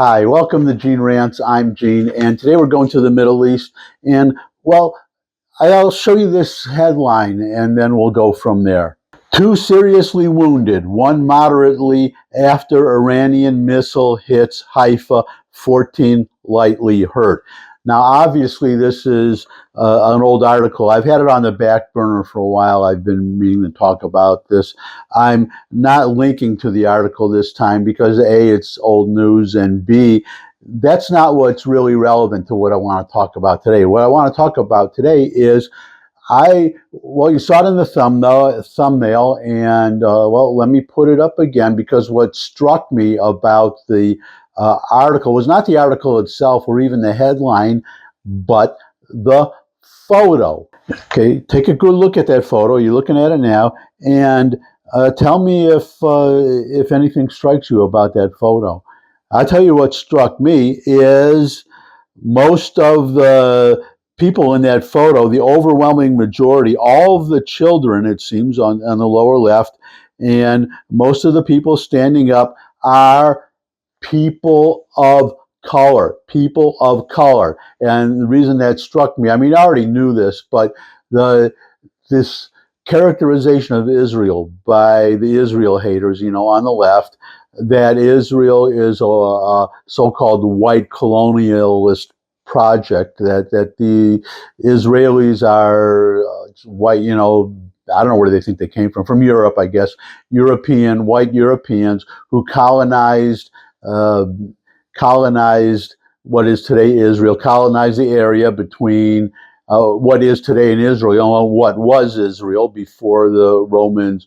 Hi, welcome to Gene Rants. I'm Gene, and today we're going to the Middle East. And, well, I'll show you this headline, and then we'll go from there. 2 seriously wounded, 1 moderately after Iranian missile hits Haifa, 14 lightly hurt. Now, obviously, this is an old article. I've had it on the back burner for a while. I've been meaning to talk about this. I'm not linking to the article this time because A, it's old news, and B, that's not what's really relevant to what I want to talk about today. What I want to talk about today is you saw it in the thumbnail, and let me put it up again, because what struck me about the article was not the article itself or even the headline, but the photo. Okay, take a good look at that photo. You're looking at it now, and tell me if anything strikes you about that photo. I'll tell you what struck me is most of the people in that photo, the overwhelming majority, all of the children, it seems, on the lower left, and most of the people standing up are people of color, people of color. And the reason that struck me, I mean, I already knew this, but this characterization of Israel by the Israel haters, on the left, that Israel is a so-called white colonialist project, that the Israelis are white, I don't know where they think they came from Europe, I guess, white Europeans who colonized what is today Israel, colonized the area between what is today in Israel, what was Israel before the Romans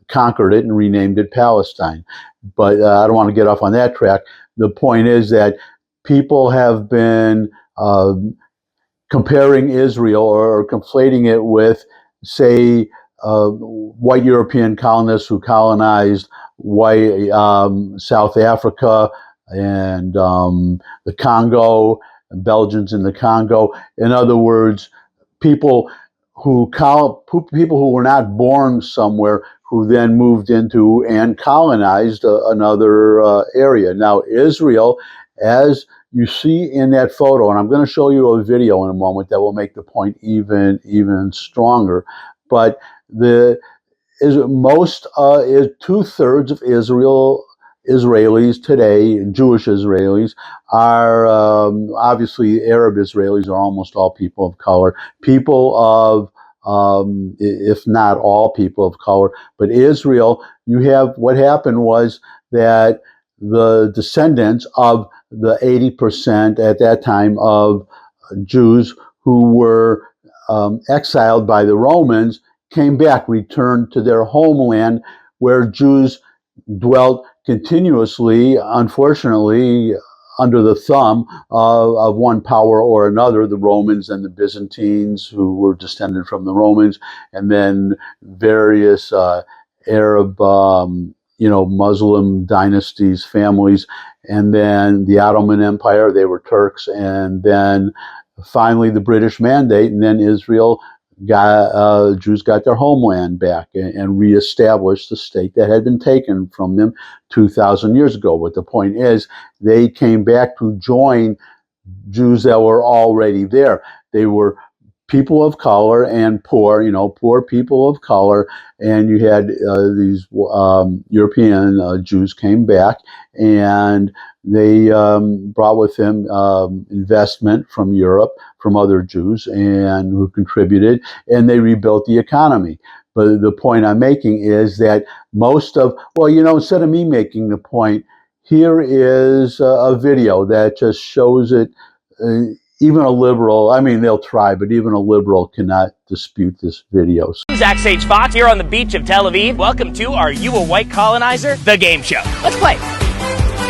conquered it and renamed it Palestine. But I don't want to get off on that track. The point is that people have been comparing Israel or conflating it with, say, white European colonists who colonized white South Africa and the Congo, Belgians in the Congo. In other words, people who were not born somewhere who then moved into and colonized another area. Now, Israel, as you see in that photo, and I'm going to show you a video in a moment that will make the point even stronger, but most is 2/3 of Israelis today, Jewish Israelis, are obviously Arab Israelis are almost all people of color, people of if not all people of color. But Israel, what happened was that the descendants of the 80% at that time of Jews who were exiled by the Romans came back, returned to their homeland, where Jews dwelt continuously, unfortunately, under the thumb of one power or another, the Romans and the Byzantines, who were descended from the Romans, and then various Arab, Muslim dynasties, families, and then the Ottoman Empire, they were Turks, and then finally the British Mandate, and then Jews got their homeland back and reestablished the state that had been taken from them 2,000 years ago. But the point is, they came back to join Jews that were already there. They were people of color and poor people of color, and you had these European Jews came back, and they brought with them investment from Europe, from other Jews, and who contributed, and they rebuilt the economy. But the point I'm making is that instead of me making the point, here is a video that just shows it. Even a liberal, they'll try, but even a liberal cannot dispute this video. Zach Sage Fox here on the beach of Tel Aviv. Welcome to Are You a White Colonizer? The game show. Let's play.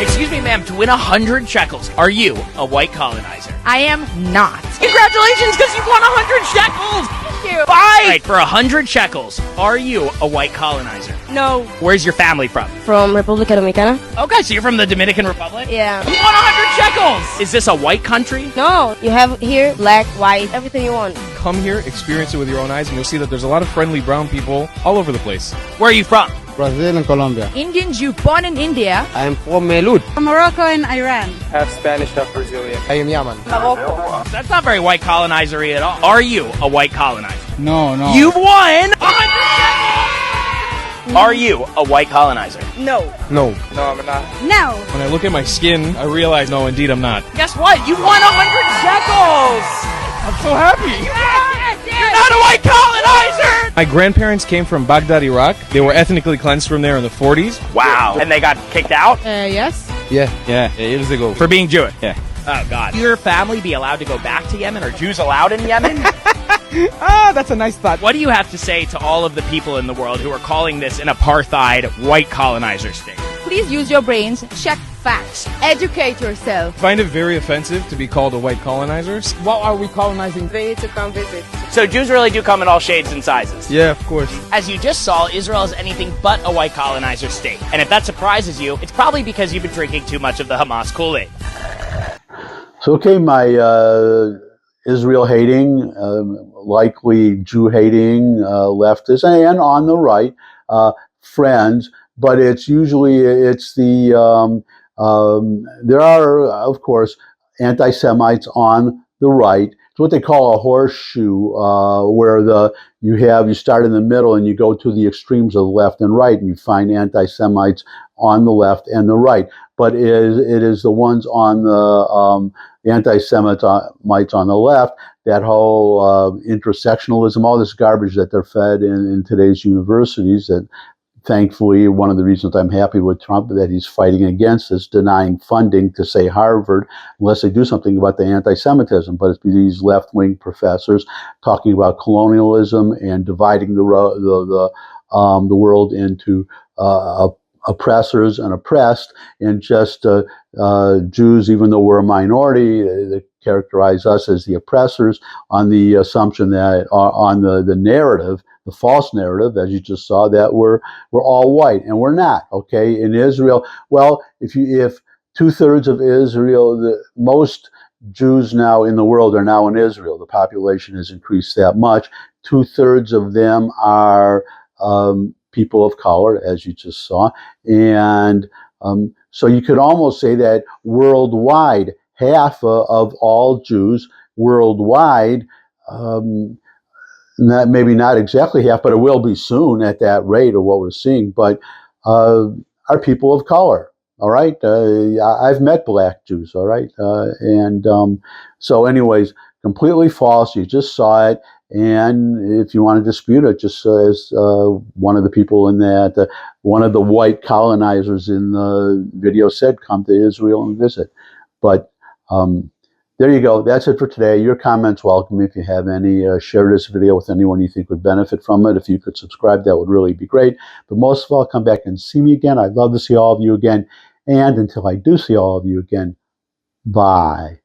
Excuse me, ma'am, to win 100 shekels, are you a white colonizer? I am not. Congratulations, because you've won 100 shekels! Thank you. Bye! All right, for 100 shekels, are you a white colonizer? No. Where's your family from? From República Dominicana. Okay, so you're from the Dominican Republic? Yeah. You won 100 shekels! Is this a white country? No. You have here black, white, everything you want. Come here, experience it with your own eyes, and you'll see that there's a lot of friendly brown people all over the place. Where are you from? Brazil and Colombia. Indian Jew born in India. I am from Melud. Morocco and Iran. Half Spanish, half Brazilian. I am Yemen. Morocco. That's not very white colonizery at all. Are you a white colonizer? No, no. You've won 100 shekels! Are you a white colonizer? No. No. No, I'm not. No. When I look at my skin, I realize, no, indeed, I'm not. Guess what? You won 100 shekels! I'm so happy. You're not a white colonizer! My grandparents came from Baghdad, Iraq. They were ethnically cleansed from there in the 40s. Wow. And they got kicked out? Yes. Yeah, years ago. For being Jewish? Yeah. Oh, God. Your family be allowed to go back to Yemen? Are Jews allowed in Yemen? That's a nice thought. What do you have to say to all of the people in the world who are calling this an apartheid white colonizer state? Please use your brains, check facts, educate yourself. I find it very offensive to be called a white colonizer. What are we colonizing? They need to come visit. So Jews really do come in all shades and sizes. Yeah, of course. As you just saw, Israel is anything but a white colonizer state. And if that surprises you, it's probably because you've been drinking too much of the Hamas Kool-Aid. So, okay, my Israel hating, likely Jew hating leftists, and on the right friends, but it's usually the there are, of course, anti-Semites on the right. It's what they call a horseshoe, where you start in the middle and you go to the extremes of the left and right, and you find anti-Semites on the left and the right. But it is the ones on the anti-Semites on the left, that whole intersectionalism, all this garbage that they're fed in today's universities, that thankfully, one of the reasons I'm happy with Trump that he's fighting against is denying funding to, say, Harvard, unless they do something about the anti-Semitism. But it's these left-wing professors talking about colonialism and dividing the world into oppressors and oppressed, and just Jews, even though we're a minority, they characterize us as the oppressors on the assumption that on the narrative, the false narrative, as you just saw, that we're all white, and we're not. Okay, in Israel, well, if 2/3 of Israel, most Jews now in the world are now in Israel. The population has increased that much. 2/3 of them are people of color, as you just saw, and so you could almost say that worldwide, half of all Jews worldwide. Maybe not exactly half, but it will be soon at that rate of what we're seeing, but are people of color, all right? I've met black Jews, all right? So anyways, completely false. You just saw it, and if you want to dispute it, just as one of the people in that, one of the white colonizers in the video said, come to Israel and visit. But there you go. That's it for today. Your comments welcome. If you have any, share this video with anyone you think would benefit from it. If you could subscribe, that would really be great. But most of all, come back and see me again. I'd love to see all of you again. And until I do see all of you again, bye.